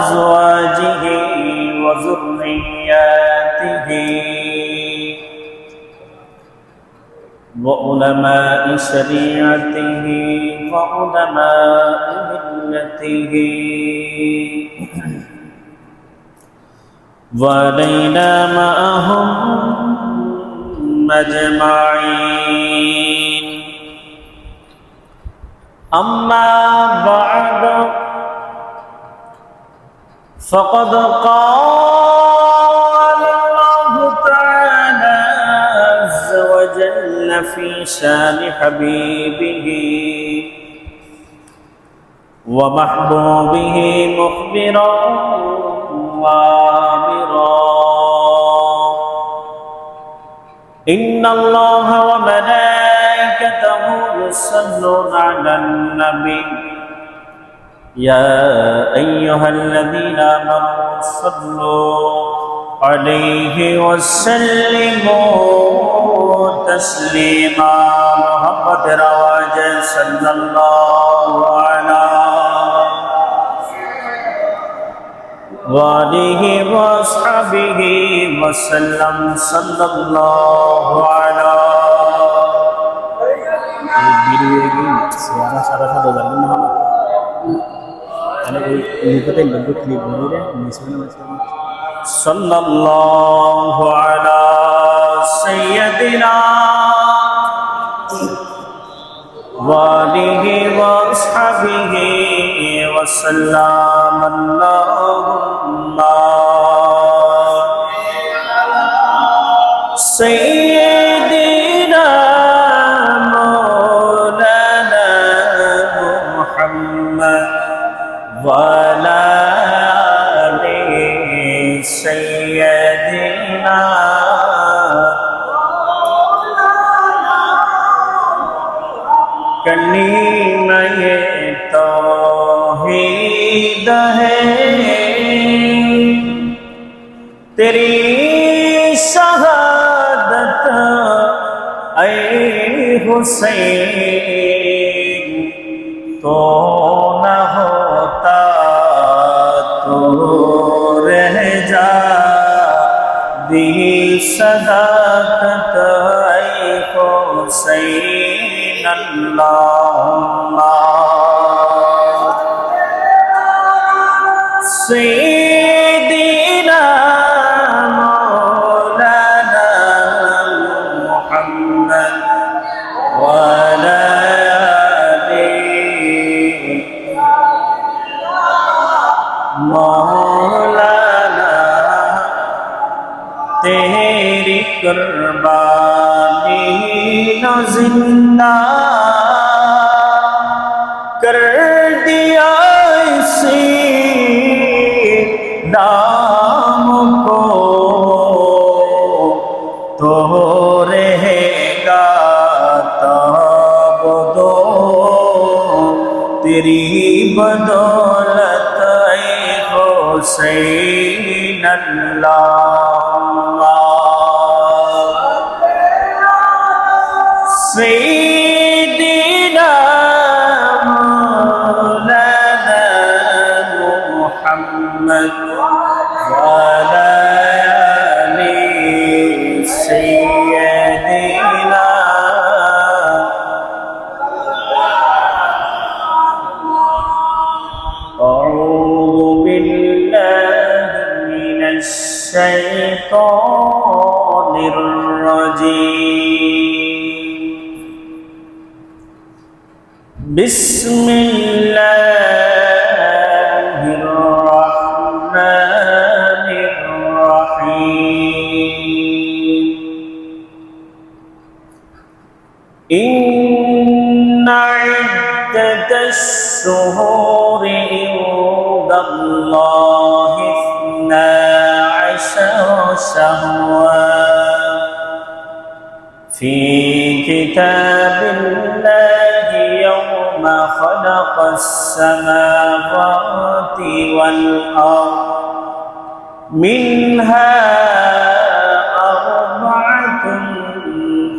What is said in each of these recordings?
أزواجه وذرياته وعلماء شريعته وعلماء ملته وعلينا معهم أجمعين. أما بعد فقد قال الله تعالى عز وجل في شان حبيبه ومحبوبه مخبرا وآمرا: إن الله وملائكته يصلون على النبي يا أيها الذين آمنوا صلوا عليه وسلموا تسليما. محمد رواج صلى الله عليه وصحبه وسلم صلى الله على صلى الله على سيدنا وآله وأصحابه وسلم. اللهم سيدنا مولانا محمد وعلى آل سيدنا कलीमा ये तौहीद है, तेरी शहादत ऐ हुसैन, तो न होता तो रह जा दी सदाकत ऐ हुसैन। اللهم سيدنا مولانا محمد وعلى آله مولانا तेरी कुर्बानी न जिंदा कर दिया इसी नाम को, तो रहेगा तब दो तेरी बदौलत ऐ हुसैन। अल्लाह सय्यदना मौलाना मुहम्मद वअला आलि सय्यदना। अऊज़ु बिल्लाहि मिनश शैतानिर रजीम। बिस्मिल्लाहिर्रहमानिर्रहीम। इन्ना इद्दतश-शुहूरि इंदल्लाहि इस्ना अशरा शहरा फी किताबिल्लाहि यौमा खलक़स-समावाति वल-अर्द मिन्हा अर्बअतुन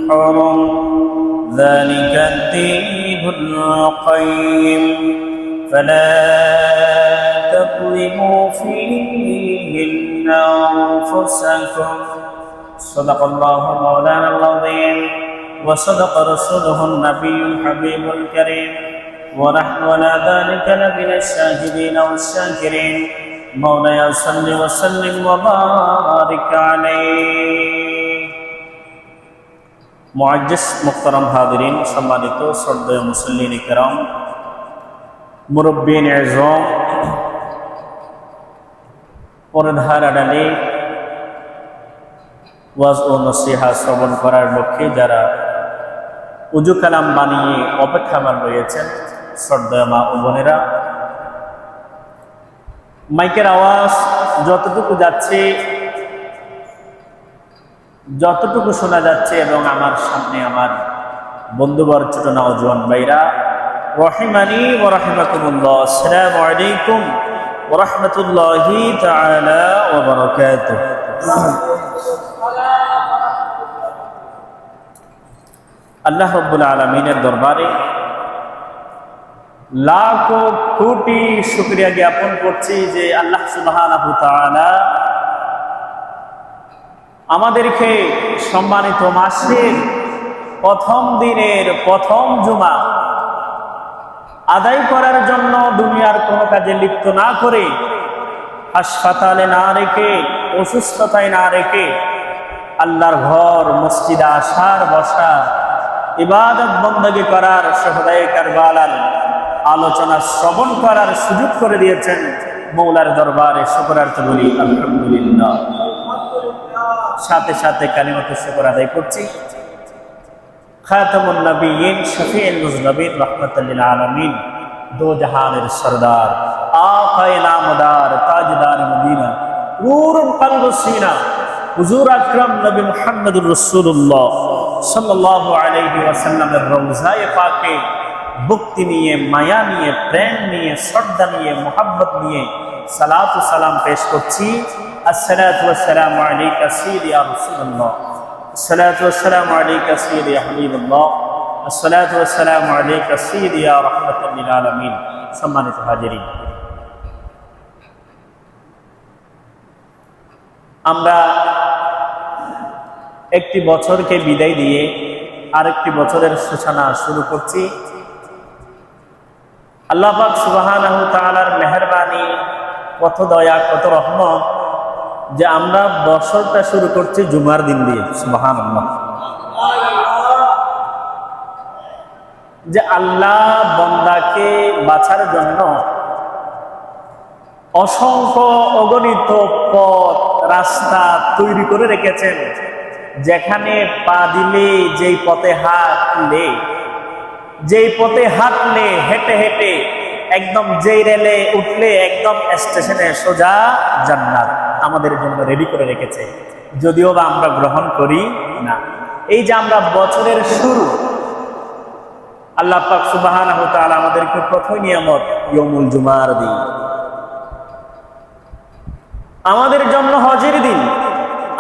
हुरुम ज़ालिका ad-दीनुल क़य्यिम फला تظلموا فيهن أنفسكم صدق الله مولانا العظيم وصدق رسوله النبي الحبيب الكريم ونحن على ذلك لمن الشاهدين والشاكرين مولاي صل وسلم وبارك عليه মুআজ্জিজ মুহতারাম হাজিরিন সম্মানিত শ্রদ্ধেয় মুসল্লিন কিরাম মুরব্বিন আযম পর্দার আড়ালে ওয়াজ ও নসিহত শ্রবণ করার লক্ষ্যে যারা উজু কালাম বানিয়ে অপেক্ষামান রয়েছেন শ্রদ্ধেয় মা ও বোনেরা, মাইকের আওয়াজ যতটুকু যাচ্ছে, যতটুকু শোনা যাচ্ছে এবং আমার সামনে আমার বন্ধুবর ছোট নওজোয়ান ভাইরা, রহিমানি ওয়া রাহিমাকুমুল্লাহ, আসসালামু আলাইকুম ওয়া রাহমাতুল্লাহি তাআলা ওয়া বারাকাতুহু। আল্লাহ রাব্বুল আলামিনের দরবারে লাখো কোটি শুকরিয়া জ্ঞাপন করছি যে আল্লাহ সুবহানাহু ওয়া তাআলা আমাদেরকে সম্মানিত মাসের প্রথম দিনের প্রথম জুমা আদায় করার জন্য দুনিয়ার কোনো কাজে লিপ্ত না করে, হাসপাতালে না রেখে, অসুস্থতায় না রেখে আল্লাহর ঘর মসজিদে আসার বসা ইবাদত বندگی করার, শহদায়ে কারবালার আলোচনা শ্রবণ করার সুযোগ করে দিয়েছেন। মওলার দরবারে শুকরার্থ বলি আলহামদুলিল্লাহ। সাথে সাথে কালিমাতুশ শুকর আদায় করছি খাতামুন নবিয়্যিন শফিউল মুজনবিন রাহমাতাল লিল আলামিন, দো জাহানের সরদার, আকায়ে নামদার, তাজদার মদিনা, নূরুল কলবুস সিনা, হুজুর আকরাম নবী মুহাম্মদুর রাসূলুল্লাহ সাল্লাল্লাহু আলাইহি ওয়াসাল্লামের রওজায়ে পাকে ভক্তি নিয়ে, মায়া নিয়ে, প্রেম নিয়ে, শ্রদ্ধা নিয়ে, মুহাব্বত নিয়ে সালাত ও সালাম পেশ করছি। আসসালাতু ওয়াসসালামু আলাইকা সাইয়্যিদি ইয়া রাসূলুল্লাহ, আসসালাতু ওয়াসসালামু আলাইকা সাইয়্যিদি ইয়া হাবিবাল্লাহ, আসসালাতু ওয়াসসালামু আলাইকা সাইয়্যিদি ইয়া রাহমাতাল লিল আলামিন। সম্মানিত হাজিরিন, আমরা একটি বছরকে বিদায় দিয়ে আরেকটি বছরের সূচনা শুরু করছি। আল্লাহ পাক সুবহানাহু ওয়া তাআলার মেহেরবানি, কত দয়া, কত রহমত যে আমরা বছরটা শুরু করছি জুমার দিন দিয়ে। সুবহানাল্লাহ। যে আল্লাহ বান্দাকে বাঁচার জন্য অসংখ্য অগণিত পথ রাস্তা তৈরি করে রেখেছেন, যেখানে পা দিলে, যেই পথে হাঁটলে, যেই পথে হাঁটলে, হেঁটে হেঁটে একদম যেই রেলে উঠলে একদম স্টেশনে সোজা জান্নাত আমাদের জন্য রেডি করে রেখেছে, যদিও বা আমরা গ্রহণ করি না। এই যে আমরা বছরের শুরু, আল্লাহ পাক সুবহানাহু ওয়া তাআলা আমাদেরকে প্রথম নিয়ামত ইয়াউমুল জুমার দিন, আমাদের জন্য হজের দিন,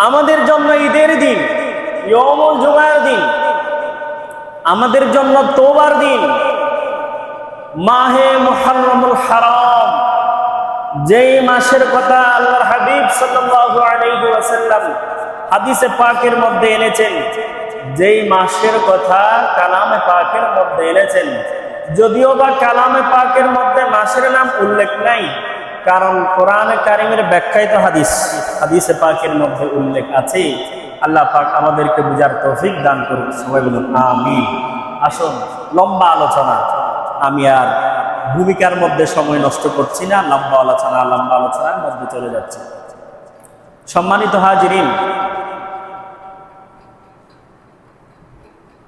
আমাদের জন্য ঈদের দিন, ইয়াউমুল জুমার দিন, আমাদের জন্য তওবার দিন, মাহে মুহররমুল হারাম, যেই মাসের কথা আল্লাহর হাবিব সাল্লাল্লাহু আলাইহি ওয়াসাল্লাম হাদিসে পাকের মধ্যে এনেছেন, যেই মাসের কথা কালামে পাকের মধ্যে এনেছেন, যদিও বা কালামে পাকের মধ্যে মাসের নাম উল্লেখ নাই, কারণ কোরআনে কারিমের ব্যাখ্যায় তো হাদিসে পাকের মধ্যে উল্লেখ আছে। আল্লাহ পাক আমাদেরকে বুঝার তৌফিক দান করুন, সবাই বলুন আমিন। আসুন, লম্বা আলোচনা, আমি আর ভূমিকার মধ্যে সময় নষ্ট করছি না, লম্বা আলোচনার মধ্যে চলে যাচ্ছে। সম্মানিত হাজিরিন,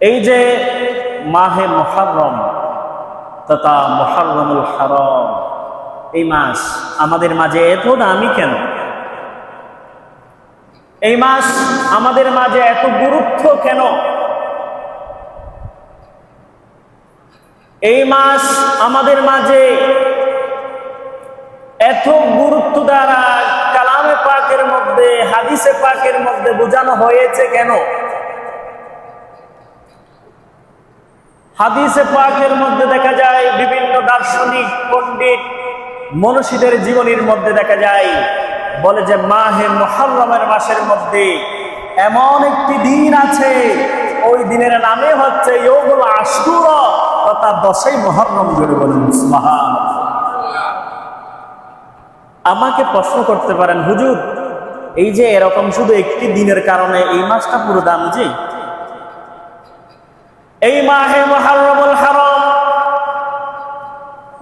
এই যে মাহে মুহররম তথা মুহররমুল হারাম, এই মাস আমাদের মাঝে এত দামি কেন? এই মাস আমাদের মাঝে এত গুরুত্ব কেন? এই মাস আমাদের মাঝে এত গুরুত্ব দ্বারা কালামে পাকের মধ্যে, হাদিসে পাকের মধ্যে বোঝানো হয়েছে কেন? হাদিসে পাকের মধ্যে দেখা যায় বিভিন্ন দার্শনিক, পণ্ডিত, মনীষীদের জীবনীর মধ্যে দেখা যায়, বলে যে মাহে মুহররমের মাসের মধ্যে এমন একটি দিন আছে, ওই দিনের নামে হচ্ছে ইয়াউমুল আশুরা, তথা 10ই মুহররম। জোরে বলুন সুবহানাল্লাহ। আমাকে প্রশ্ন করতে পারেন, হুজুর এই যে এরকম শুধু একটি দিনের কারণে এই মাসটা পুরো দাম, যে এই মাহে মুহররমুল হারাম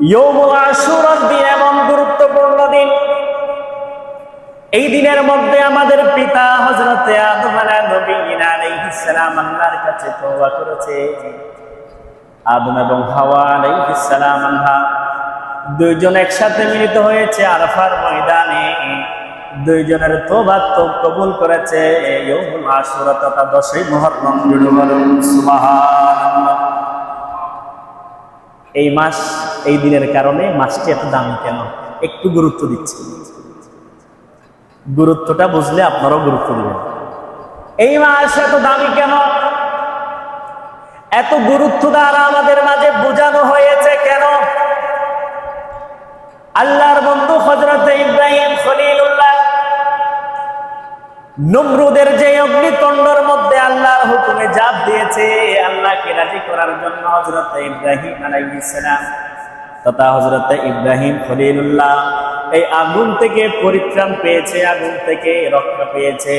ইয়াউমুল আশুরার দিন এমন গুরুত্বপূর্ণ দিন। এই দিনের মধ্যে আমাদের পিতা হযরতে আদম আলাইহিস সালাম আল্লাহর কাছে তওবা করেছে। আদম এবং হাওয়া আলাইহিস সালাম দুইজন একসাথে মিলিত হয়েছে আরাফার ময়দানে। দুইজনের তওবা কবুল করেছে ইয়াউমুল আশুরা তথা 10ই মুহররম। সুবহানাল্লাহ। এই মাস, এই দিনের কারণে মাসটি এত দামি কেন? একটু গুরুত্ব দিচ্ছি, গুরুত্বটা বুঝলে আপনারাও গুরুত্ব দিবেন। এই মাস এত দামি কেন? এত গুরুত্ব দ্বারা আমাদের মাঝে বোঝানো হয়েছে কেন? আল্লাহর বন্ধু হযরত ইব্রাহিম খলিলুল্লাহ নমরুদের যে অগ্নিকুণ্ডের মধ্যে আল্লাহর হুকুমে জাপ দিয়েছে, আল্লাহকে রাজি করার জন্য হযরত ইব্রাহিম আলাইহিস সালাম তথা হযরত ইব্রাহিম খলিলুল্লাহ এই আগুন থেকে পরিত্রাণ পেয়েছে, আগুন থেকে রক্ষা পেয়েছে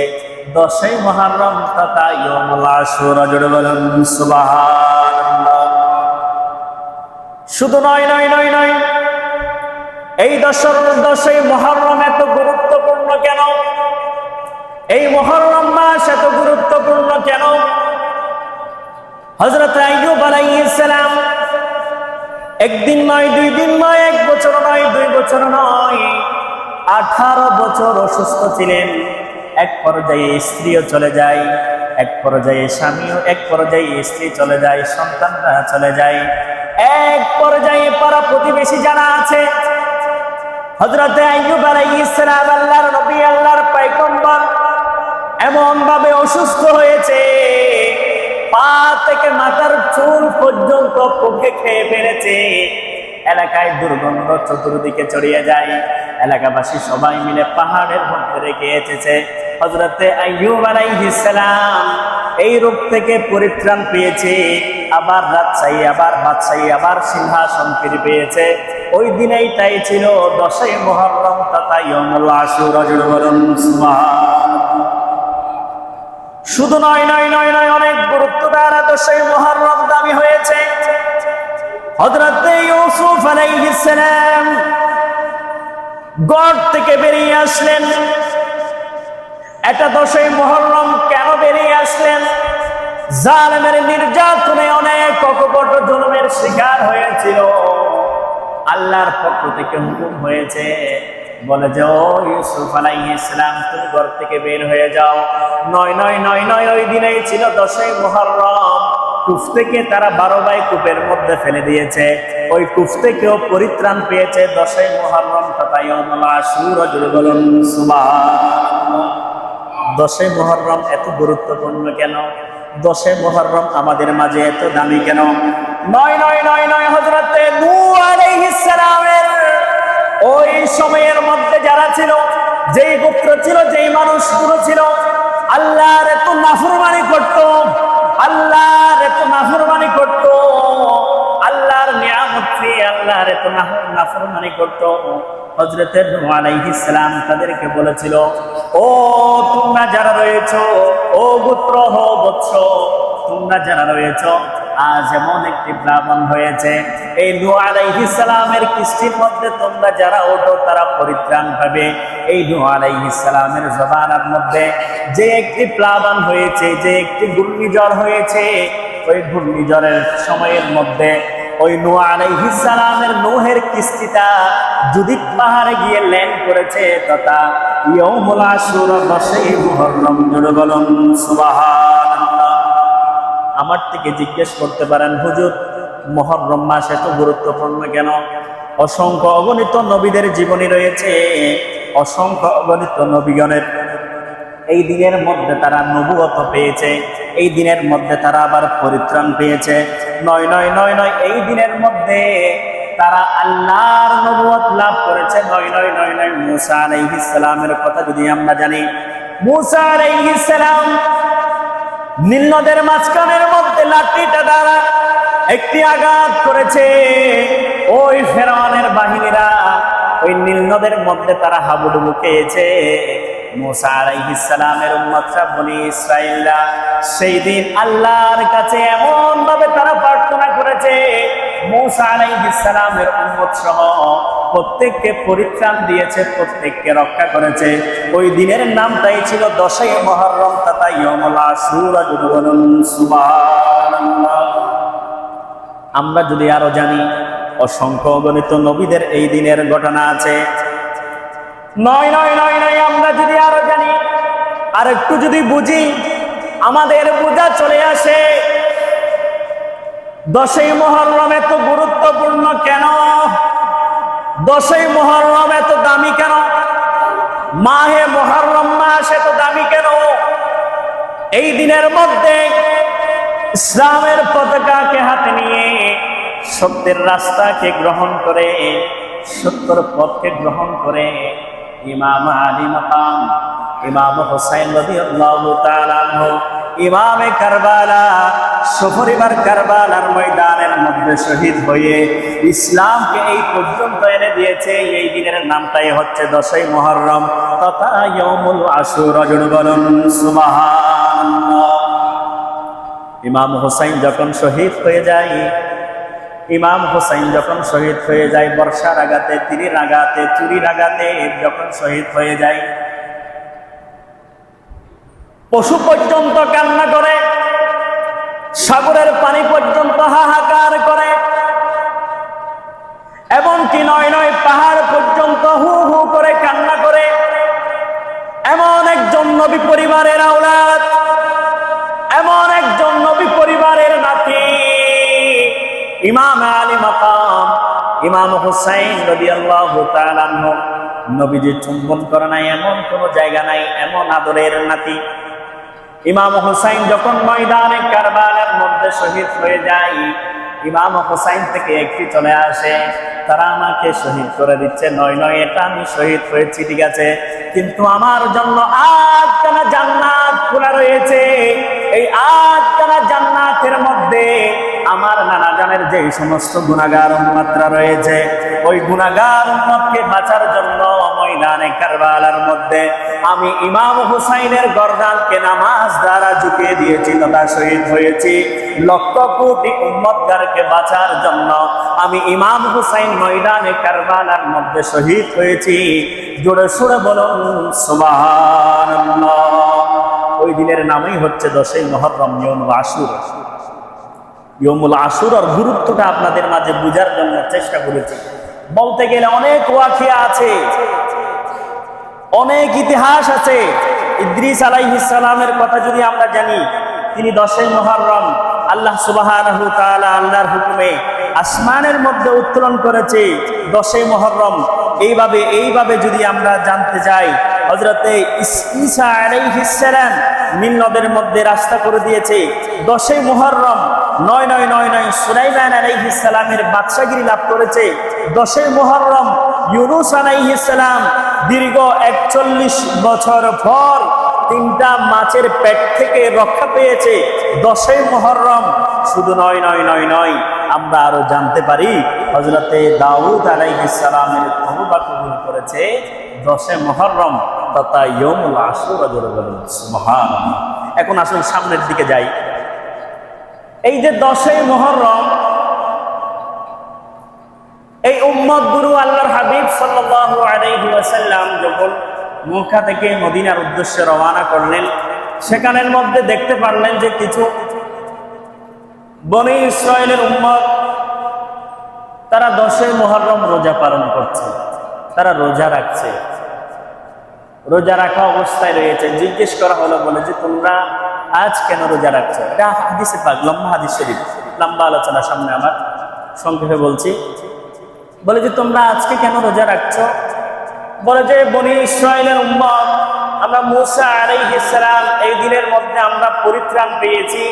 10ই মুহররম তথা ইয়াউমুল আশুরা। জোরে বলুন সুবহানাল্লাহ। শুধু নয়, এই 10ই মুহররম এত গুরুত্বপূর্ণ কেন? এই মুহররম মাস এত গুরুত্বপূর্ণ কেন? হযরত আইয়ুব আলাইহিস সালাম একদিন নয়, 2 দিন নয়, 1 বছর নয়, 2 বছর নয়, 18 বছর অসুস্থ ছিলেন। এক পর্যায়ে স্ত্রীও চলে যায়, এক পর্যায়ে স্বামীও, এক পর্যায়ে স্ত্রী চলে যায়, সন্তানরা চলে যায়। এক পর্যায়ে পাড়া প্রতিবেশী যারা আছে, হযরত আইয়ুব আলাইহিস সালাম আল্লাহর নবী, আল্লাহর পয়গম্বর এমন ভাবে অসুস্থ হয়েছে, পা থেকে মাথার চুল পর্যন্ত পোকে খেয়ে ফেলেছে। এলাকায় দুর্গন্ধ চতুর্দিকে ছড়িয়ে যায়। এলাকাবাসী সবাই মিলে পাহাড়ের মধ্যে রেখে এসেছে। হযরত আইয়ুব আলাইহিস সালাম এই রোগ থেকে পরিত্রাণ পেয়েছে, আবার রাজশাহী, আবার বাদশাহী, আবার সিংহাসন ফিরে পেয়েছে। ওই দিনেই তাই ছিল 10ই মুহররম তথা ইয়াউমুল আশুরা। জোরে বলুন সুবহানাল্লাহ। শুধু নয়, অনেক গুরুত্ব দ্বারা 10ই মুহররম দামি হয়েছে। হযরত ইউসুফ আলাইহিস সালাম গড় থেকে বেরিয়ে আসলেন। এটা 10ই মুহররম কেন বেরিয়ে আসলেন? জালেমের নির্যাতনে অনেক কপট জুলুমের শিকার হয়েছিল। আল্লাহর পক্ষ থেকে হুকুম হয়েছে, বলে যে ও ইউসুফ আলাইহিস সালাম তুমি ঘর থেকে বের হয়ে যাও। নয়, ওই দিনেই ছিল 10ই মুহররম। কূপ থেকে তারা 12 ভাই কূপের মধ্যে ফেলে দিয়েছে। ওই কূপ থেকেও পরিত্রাণ পেয়েছে 10ই মুহররম তথা ইয়াউমুল আশুরা। জোরে বলুন সুবহানাল্লাহ। 10ই মুহররম এত গুরুত্বপূর্ণ কেন? 10ই মুহররম আমাদের মাঝে এত দামি কেন? নয়, হযরত নূহ আলাইহিস সালামের ওই সময়ের মধ্যে যারা ছিল, যেই গোত্র ছিল, যেই মানুষগুলো ছিল, আল্লাহর এত নাফরমানি করত, আল্লাহর এত নাফরমানি করত, আল্লাহর নিয়ামত পেয়ে আল্লাহর এত নাফরমানি করত। হযরত নূহ আলাইহিস সালাম তাদেরকে বলেছিল, ও তোমরা যারা রয়েছো, ও গোত্র হো বৎস, তোমরা যারা রয়েছো, আজ এমন একটি প্লাবন হয়েছে, এই নূহ আলাইহিস সালামের কিস্তির মধ্যে তোমরা যারা ওঠো তারা পরিত্রাণ পাবে। এই নূহ আলাইহিস সালামের জমানার মধ্যে যে একটি প্লাবন হয়েছে, যে একটি ঘূর্ণিঝড় হয়েছে, ওই ঘূর্ণিঝড়ের সময়ের মধ্যে ওই নূহ আলাইহিস সালামের নূহের কিস্তিটা যদি পাহাড়ে গিয়ে ল্যান্ড করেছে তথা ইয়াউমুল আশুরা 10ই মুহররম। জোরে বলুন সুবহানাল্লাহ। আমার থেকে জিজ্ঞেস করতে পারেন, হুজুর মুহররম মাস এত গুরুত্বপূর্ণ কেন? অসংখ্য অগণিত নবীদের জীবনী রয়েছে, অসংখ্য অগণিত নবীগণের এই দিনের মধ্যে তারা নবুয়ত পেয়েছে, এই দিনের মধ্যে তারা আবার পরিত্রাণ পেয়েছে। নয়, এই দিনের মধ্যে তারা আল্লাহর নবুয়ত লাভ করেছে। নয় নয় নয় নয় মুসা আলাইহিস সালামের কথা যদি আমরা জানি, মুসা আলাইহিস সালাম নীল নদের মাঝখানের মধ্যে লাঠিটা দ্বারা একটি আঘাত করেছে। ওই ফেরাউনের বাহিনীরা ওই নীল নদের মধ্যে তারা হাবুডুবু খেয়েছে। মুসা আলাইহিস সালামের উম্মতরা বনি ইসরাইলরা সেই দিন আল্লাহর কাছে এমন ভাবে তারা প্রার্থনা করেছে, মুসা আলাইহিস সালামের উম্মত সহ প্রত্যেককে পরিত্রাণ দিয়েছে, প্রত্যেককে রক্ষা করেছে। ওই দিনের নামটাই ছিল 10ই মুহররম তথা ইয়াউমুল আশুরা। সুবহানাল্লাহ। আমরা যদি আরো জানি, অসংখ্য অগণিত নবীদের এই দিনের ঘটনা আছে। নয় নয় নয় নয় আমরা যদি আরো জানি, আর একটু যদি বুঝি, আমাদের বোঝা চলে আসে 10ই মুহররম এত গুরুত্বপূর্ণ কেন, 10ই মুহররম এত দামি কেন, মাহে মুহররম মাস এত দামি কেন? এই দিনের মধ্যে ইসলামের পতাকাকে হাতে নিয়ে সত্যের রাস্তাকে গ্রহণ করে, সত্যের পথকে গ্রহণ করে ইমাম আলী মাকাম ইমাম হুসাইন রাদিয়াল্লাহু তাআলা আনহু ইমামে কারবালা সপরিবার কারবালার ময়দানের মধ্যে শহীদ হয়ে ইসলামকে এই পর্যন্ত এনে দিয়েছে। এই দিনের নামটাই হচ্ছে 10ই মুহররম তথা ইয়াউমুল আশুরা। বলুন সুবহানাল্লাহ। ইমাম হুসাইন যখন শহীদ হয়ে যায়, ইমাম হুসাইন যখন শহীদ হয়ে যায়, বর্ষার আঘাতে, তীরের আঘাতে, চুরির আঘাতে যখন শহীদ হয়ে যায়, পশু পর্যন্ত কান্না করে, সাগরের পানি পর্যন্ত হাহাকার করে, এমনকি নয় নয় পাহাড় পর্যন্ত হু হু করে কান্না করে। এমন একজন নবী পরিবারের আওলাদ, এমন একজন নবী পরিবারের নাতি ইমাম আলী মাকাম ইমাম হুসাইন রাদিয়াল্লাহু তাআলা আনহু, নবীজি চুম্বন করে নাই এমন কোন জায়গা নাই, এমন আদরের নাতি। ইমাম হুসাইন যখন ময়দানে কারবালার মধ্যে শহীদ হয়ে যায়, ইমাম হুসাইন থেকে একটি চলে আসে, তারা আমাকে শহীদ করে দিচ্ছে। নয় নয়, এটা আমি শহীদ হয়েছি ঠিক আছে, কিন্তু আমার জন্য আটখানা জান্নাত খোলা রয়েছে। এই আটখানা জান্নাতের মধ্যে আমার নানা জানের যে সমস্ত গুনাহগার উম্মতরা রয়েছে, ওই গুনাহগার উম্মতকে বাঁচার জন্য ময়দানে কারবালার মধ্যে আমি ইমাম হুসাইনের গর্দানকে নামাজ দ্বারা ঝুঁকিয়ে দিয়েছি তথা শহীদ হয়েছি। লক্ষ কোটি উম্মতগারকে বাঁচার জন্য আমি ইমাম হুসাইন ময়দানে কারবালার মধ্যে শহীদ হয়েছি। জোরে সুরে বলুন সুবহানাল্লাহ। ওই দিনের নামই হচ্ছে 10ই মুহররম, ইয়াউমুল আশুরা। ইয়াউমুল আশুরার গুরুত্বটা আপনাদের মাঝে বোঝার জন্য চেষ্টা করেছি। বলতে গেলে অনেক ওয়াকিয়া আছে, অনেক ইতিহাস আছে। ইদ্রিস আলাইহিস সালামের কথা যদি আমরা জানি, তিনি 10ই মুহররম আল্লাহ সুবহানাহু ওয়া তাআলা আল্লাহর হুকুমে আসমানের মধ্যে উত্তোলন করেছে 10ই মুহররম। এইভাবে যদি আমরা জানতে যাই, হযরতে ঈসা আলাইহিস সালাম নীল নদের মধ্যে রাস্তা করে দিয়েছে 10ই মুহররম। 999 সুলাইমান আলাইহিস সালামের বাদশাগিরি লাভ করেছে 10ই মুহররম। ইউনূস আলাইহিস সালাম দীর্ঘ 41 বছর পর 3টা মাছের পেট থেকে রক্ষা পেয়েছে 10ই মুহররম। শুধু নয়, আমরা আরো জানতে পারি হযরতে দাউদ আলাইহিস সালামের তওবা কবুল করেছে 10ই মুহররম তথা ইয়াউমুল আশুরা। সুবহানাল্লাহ। এখন আসুন সামনের দিকে যাই। এই যে 10ই মুহররম, এই উম্মত গুরু আল্লাহর হাবিব সাল্লাল্লাহু আলাইহি ওয়াসাল্লাম যখন মক্কা থেকে মদিনার উদ্দেশ্যে রওনা করলেন, সেখানের মধ্যে দেখতে পারলেন যে কিছু বনি ইসরায়েলের উম্মত তারা 10ই মুহররম রোজা পালন করছে, তারা রোজা রাখছে, রোজা রাখা অবস্থায় রয়েছে। জিজ্ঞেস করা হলো, বলে যে তোমরা আজ কেন রোজা রাখছো? এটা হাদিসে পাক, লম্বা হাদিস শরীফ, লম্বা আলোচনা সামনে আমার, সংক্ষেপে বলছি। বলে যে তোমরা আজকে কেন রোজা রাখছো? বলে যে বনি ইসরায়েলের উম্মত, আমরা মূসা আলাইহিস সালাম এই দিনের মধ্যে আমরা পরিত্রাণ পেয়েছি,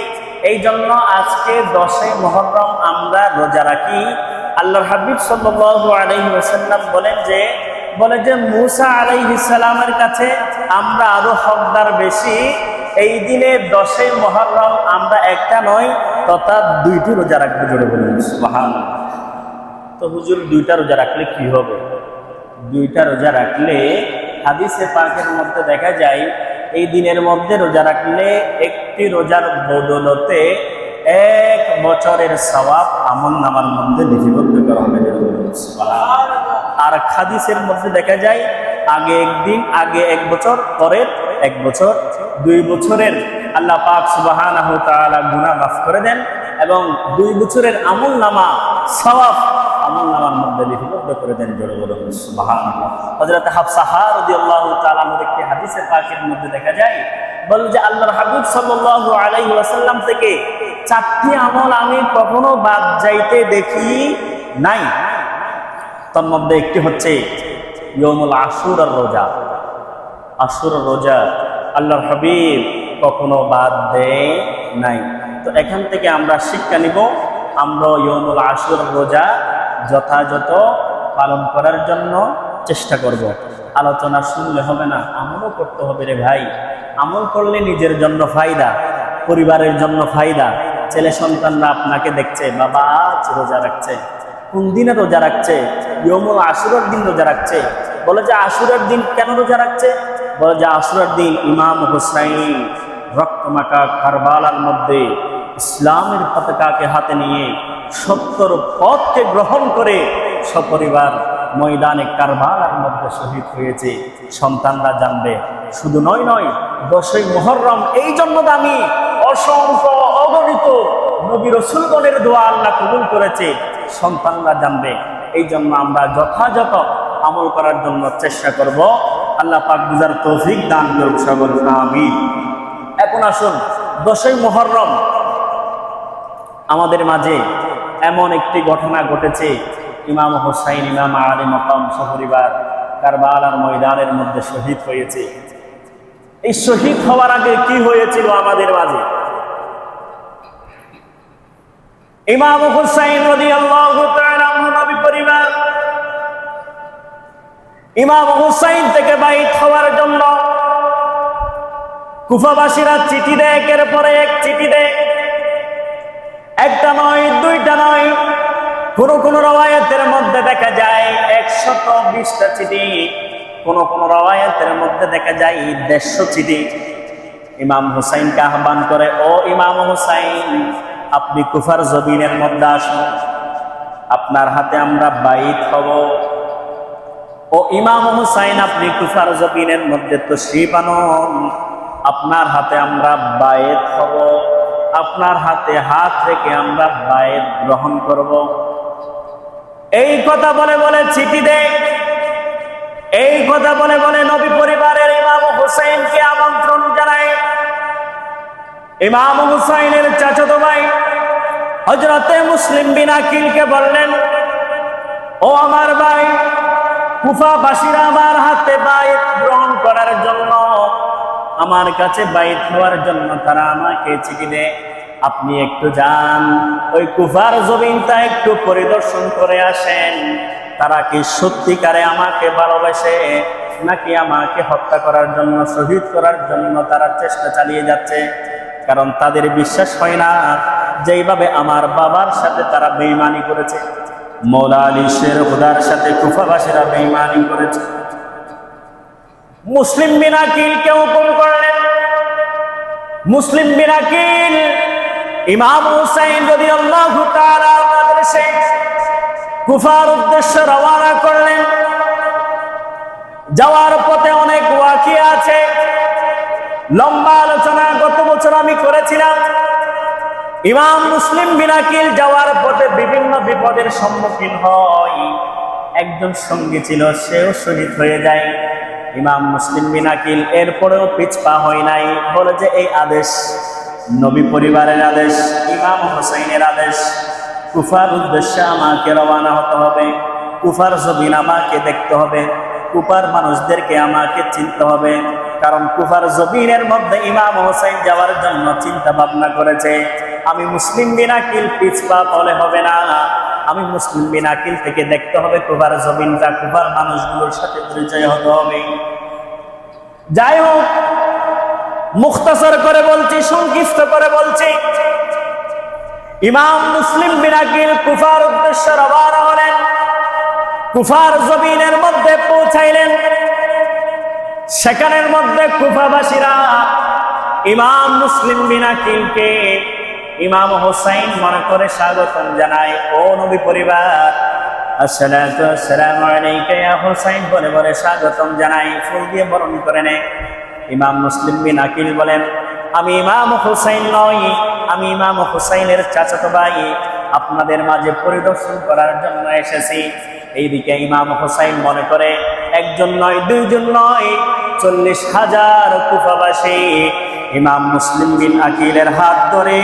এই জন্য আজকে 10ই মুহররম আমরা রোজা রাখি। আল্লাহর হাবিব সাল্লাল্লাহু আলাইহি ওয়াসাল্লাম বলে যে মুসা আলাইহিস সালামের কাছে আমরা আরো হকদার বেশি। এই দিনে 10ই মুহররম আমরা একটা নয় তথা 2টি রোজা রাখবো। জোরে বলুন সুবহানাল্লাহ। তো হুজুর 2টা রোজা রাখলে কি হবে? 2টা রোজা রাখলে হাদিসে পাকের মধ্যে দেখা যায় এই দিনের মধ্যে রোজা রাখলে একটি রোজার বদলতে 1 বছরের সওয়াব আমলনামার মধ্যে লিপিবদ্ধ করা হবে। আর হাদিসের মধ্যে দেখা যায় আগে একদিন, আগে 1 বছর, পরের 1 বছর, 2 বছরের আল্লাহ পাক সুবহানাহু ওয়া তাআলা গুনাহ মাফ করে দেন এবং 2 বছরের আমলনামা সওয়াব আমলনামার মধ্যে লিপিবদ্ধ করে দেন। জোরে বলুন সুবহানাল্লাহ। হযরত হাফসা রাদিয়াল্লাহু তাআলা আনহা একটি হাদিসে পাকের মধ্যে দেখা যায় বলে যে আল্লাহর হাবিব সাল্লাল্লাহু আলাইহি ওয়াসাল্লাম থেকে 4টি আমল আমি কখনো বাদ যাইতে দেখি নাই। তার মধ্যে একটি হচ্ছে ইয়াউমুল আশুরার রোজা। আশুরার রোজা আল্লাহর হাবিব কখনো বাদ দেয় নাই। তো এখান থেকে আমরা শিক্ষা নিব, আমরা ইয়াউমুল আশুরার রোজা যথাযথ পালন করার জন্য চেষ্টা করব। আলোচনা শুনলে হবে না, আমলও করতে হবে রে ভাই। আমল করলে নিজের জন্য ফায়দা, পরিবারের জন্য ফায়দা। ছেলে সন্তানরা আপনাকে দেখছে, বাবা আজ রোজা রাখছে। কোন দিনে রোজা রাখছে? ইয়াউমুল আশুরার দিন রোজা রাখছে। বলে যে আশুরার দিন কেন রোজা রাখছে? বলে যে আশুরার দিন ইমাম হুসাইন রক্তমাখা কারবালার মধ্যে ইসলামের পতাকাকে হাতে নিয়ে 70 পথকে গ্রহণ করে সপরিবার ময়দানে কারবালার মধ্যে শহীদ হয়েছে। সন্তানরা জানবে, শুধু নয় 10ই মুহররম এই জন্য দামি, অসংখ্য অগণিত নবী রাসূলগণের দোয়া আল্লাহ কবুল করেছে। সন্তানরা জানবে। এই জন্য আমরা যথাযথ আমল করার জন্য চেষ্টা করব। আল্লাহ পাক বুঝার তৌফিক দান করুন সকল আমিন। এখন আসুন 10ই মুহররম আমাদের মাঝে এমন একটি ঘটনা ঘটেছে। ইমাম হুসাইন, ইমাম আলী মাকাম সপরিবার কারবালার ময়দানের মধ্যে শহীদ হয়েছে। এই শহীদ হওয়ার আগে কি হয়েছিল আমাদের মাঝে? ইমাম হুসাইন রাদিয়াল্লাহু তাআলা আনহু নবী পরিবার ইমাম হুসাইন থেকে বাইত হওয়ার জন্য কুফাবাসীরা চিঠি দেয়, একের পরে এক চিঠি দেয়। একটা নয়, 2টা নয়, কোন রওয়ায়াতের মধ্যে দেখা যায় 120টা চিঠি, কোন রওয়ায়াতের মধ্যে দেখা যায় 150 চিঠি। ইমাম হুসাইনকে আহ্বান করে, ও ইমাম হুসাইন, আপনি কুফার জমিনের মধ্যে আসুন, আপনার হাতে আমরা বাইত হব। ও ইমাম হুসাইন, আপনি কুফার জমিনের মধ্যে তশরিফ আনুন, আপনার হাতে আমরা বাইত হব, আপনার হাতে হাত রেখে আমরা বাইত গ্রহণ করব। এই কথা বলে চিঠি দেয়। এই কথা বলে নবী পরিবারের ইমাম হুসাইনকে আমন্ত্রণ জানায়। ইমাম হুসাইনের চাচাতো ভাই হযরতে মুসলিম বিন আকিলকে বললেন, ও আমার ভাই, কুফাবাসীরা আমার হাতে বাইত গ্রহণ করার জন্য, আমার কাছে বাইত হওয়ার জন্য তারা আমাকে চিঠি দেয়। আপনি একটু যান, ওই কুফার জমিনটা একটু পরিদর্শন করে আসেন। তারা কি সত্যিকারে আমাকে ভালোবাসে, নাকি আমাকে হত্যা করার জন্য, শহীদ করার জন্য তারা চেষ্টা চালিয়ে যাচ্ছে? কারণ তাদের বিশ্বাস হয় না যেইভাবে আমার বাবার সাথে তারা বেঈমানি করেছে, মওলা আলী শের খুদার সাথে কুফাবাসীরা বেঈমানি করেছে। মুসলিম বিন আকিলকে হুকুম করলেন। মুসলিম বিন আকিল ইমাম হুসাইন রাদিয়াল্লাহু তাআলা আনহু কুফার উদ্দেশ্যে রওনা করলেন। যাওয়ার পথে অনেক ওয়াকিয়া আছে, লম্বা আলোচনা গত বছর আমি করেছিলাম। ইমাম মুসলিম বিন আকিল যাওয়ার পথে বিভিন্ন বিপদের সম্মুখীন হয়। একজন সঙ্গী ছিল, সেও শহীদ হয়ে যায়। ইমাম মুসলিম বিন আকিল এরপরেও পিছপা হয় নাই। বলে যে এই আদেশ নবী পরিবারের আদেশ, ইমাম হুসাইনের আদেশ, কুফার উদ্দেশ্যে আমাকে রওনা হতে হবে। কুফার জমিন আমাকে দেখতে হবে, কুফার মানুষদেরকে আমাকে চিনতে হবে। কারণ কুফার জমিনের মধ্যে ইমাম হুসাইন যাওয়ার জন্য চিন্তা ভাবনা করেছে। আমি মুসলিম বিন আকিল পিছপা হলে হবে না, আমি মুসলিম বিন আকিল থেকে দেখতে হবে কুফার জমিনটা, কুফার মানুষগুলোর সাথে পরিচয় হতে হবে। যাই হোক, মুখতাসার করে বলছি, সংক্ষিপ্ত করে বলছি, ইমাম মুসলিম বিন আকিল কুফার উদ্দেশ্যে রওনা হলেন, কুফার জমিনের মধ্যে পৌঁছাইলেন। সেখানের মধ্যে কুফাবাসীরা ইমাম মুসলিম বিন আকিলকে ইমাম হোসাইন মনে করে স্বাগতম জানায়। ও নবী পরিবার, আসসালাতু আসসালামু আলাইকা ইয়া হোসাইন বলে বলে স্বাগতম জানাই, ফুল দিয়ে বরণ করে নেয়। ইমাম মুসলিম বিন আকিল বলেন, আমি ইমাম হোসাইন নই, আমি ইমাম হোসাইনের চাচাতো ভাই, আপনাদের মাঝে পরিদর্শন করার জন্য এসেছি। এইদিকে ইমাম হোসাইন মনে করে একজন নয়, দুইজন নয়, 40,000 কুফাবাসী ইমাম মুসলিম বিন আকিলের হাত ধরে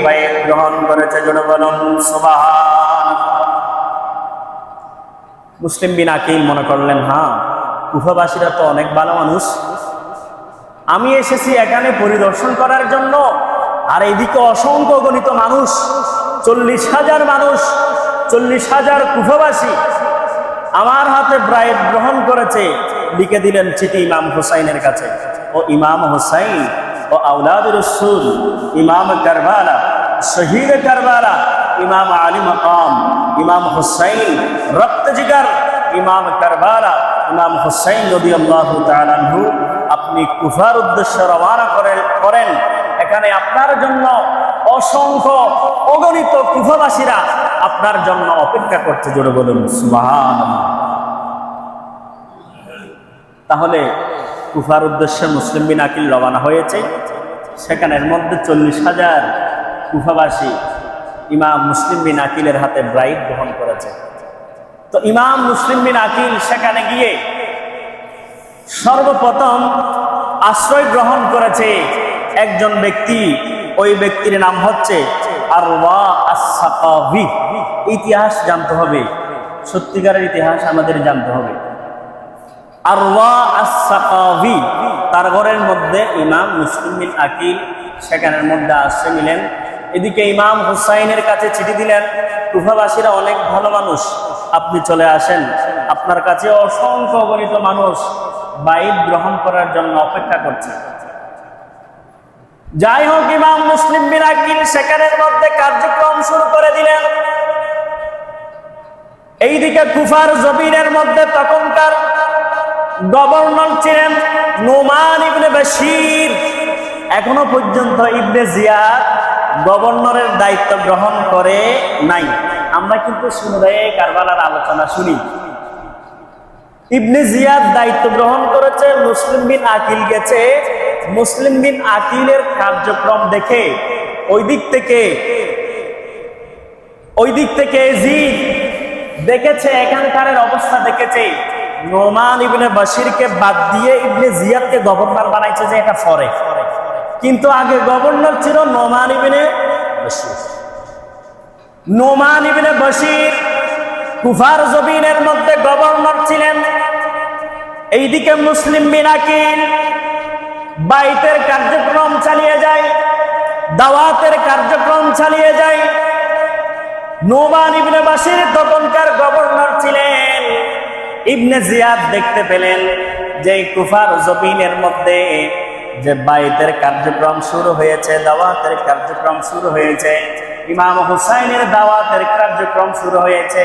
বায়াত গ্রহণ করেছে। জোরে বলুন সুবহানাল্লাহ। মুসলিম বিন আকিল মনে করলেন, হ্যাঁ, কুফাবাসীরা তো অনেক ভালো মানুষ, আমি এসেছি এখানে পরিদর্শন করার জন্য, আর এইদিকে অসংখ্য গণিত মানুষ, 40,000 মানুষ, 40,000 কুফাবাসী আমার হাতে বায়াত গ্রহণ করেছে। লিখে দিলেন চিঠি ইমাম হুসাইনের কাছে। ও ইমাম হুসাইন, ও আওলাদ রাসূল, ইমাম কারবালা, শহীদ কারবালা, ইমাম আলী মাকাম, ইমাম হুসাইন রক্ত জিগার, ইমাম কারবালা, ইমাম হুসাইন রাদিয়াল্লাহু তাআলা আনহু, আপনি কুফার উদ্দেশ্যে রওনা করেন। এখানে আপনার জন্য অসংখ্য অগণিত কুফাবাসীরা আপনার জন্য অপেক্ষা করছে। জোরে বলুন সুবহানাল্লাহ। তাহলে কুফার উদ্দেশ্যে মুসলিম বিন আকিল রওনা হয়েছে। সেখানের মধ্যে 40,000 কুফাবাসী ইমাম মুসলিম বিন আকিলের হাতে বায়াত গ্রহণ করেছে। তো ইমাম মুসলিম বিন আকিল সেখানে গিয়ে সর্বপ্রথম আশ্রয় গ্রহণ করেছে একজন ব্যক্তি। ওই ব্যক্তির নাম হচ্ছে আরওয়া আস-সাকাফি। ইতিহাস জানতে হবে, সত্যিকারের ইতিহাস আমাদের জানতে হবে। আরওয়া আস-সাকাফি, তার ঘরের মধ্যে ইমাম মুসলিম বিন আকিল সেখানের মধ্যে আশ্রয় নিলেন। এদিকে ইমাম হুসাইনের কাছে চিঠি দিলেন, কুফাবাসীরা অনেক ভালো মানুষ, আপনি চলে আসেন, আপনার কাছে অসংখ্য গণিত মানুষ বায়াত গ্রহণ করার জন্য অপেক্ষা করছে। যাই হোক, ইমাম মুসলিম বিন আকিল সেখানের মধ্যে কার্যক্রম শুরু করে দিলেন। এইদিকে কুফার জমিনের মধ্যে তখনকার গভর্নর ছিলেন নোমান ইবনে বশির। এখনো পর্যন্ত ইবনে জিয়াদ গভর্নরের দায়িত্ব গ্রহণ করে নাই। আমরা কিন্তু শুনে কারবালার আলোচনা শুনি। ইবনে জিয়াদ দায়িত্ব গ্রহণ করেছে, মুসলিম বিন আকিল গেছে। মুসলিম বিন আকিলের কার্যক্রম দেখে ওই দিক থেকে এজিদ দেখেছে, এখানকার অবস্থা দেখেছে, নোমান ইবনে বশিরকে বাদ দিয়ে ইবনে জিয়াদকে গভর্নর বানাইছে যে এটা ফরে। কিন্তু আগে গভর্নর ছিল নোমান ইবনে বশির। নোমান ইবনে বশির কুফার জমিনের মধ্যে গভর্নর ছিলেন। এইদিকে মুসলিম বিন আকিল বাইতের কার্যক্রম চালিয়ে যায়, দাওয়াতের কার্যক্রম চালিয়ে যায়। নোমান ইবনে বশির তখনকার গভর্নর ছিলেন। ইবনে জিয়াদ দেখতে পেলেন যে কুফার জমিনের মধ্যে যে বাইতের কার্যক্রম শুরু হয়েছে, দাওয়াতের কার্যক্রম শুরু হয়েছে, ইমাম হুসাইনের দাওয়াতের কার্যক্রম শুরু হয়েছে,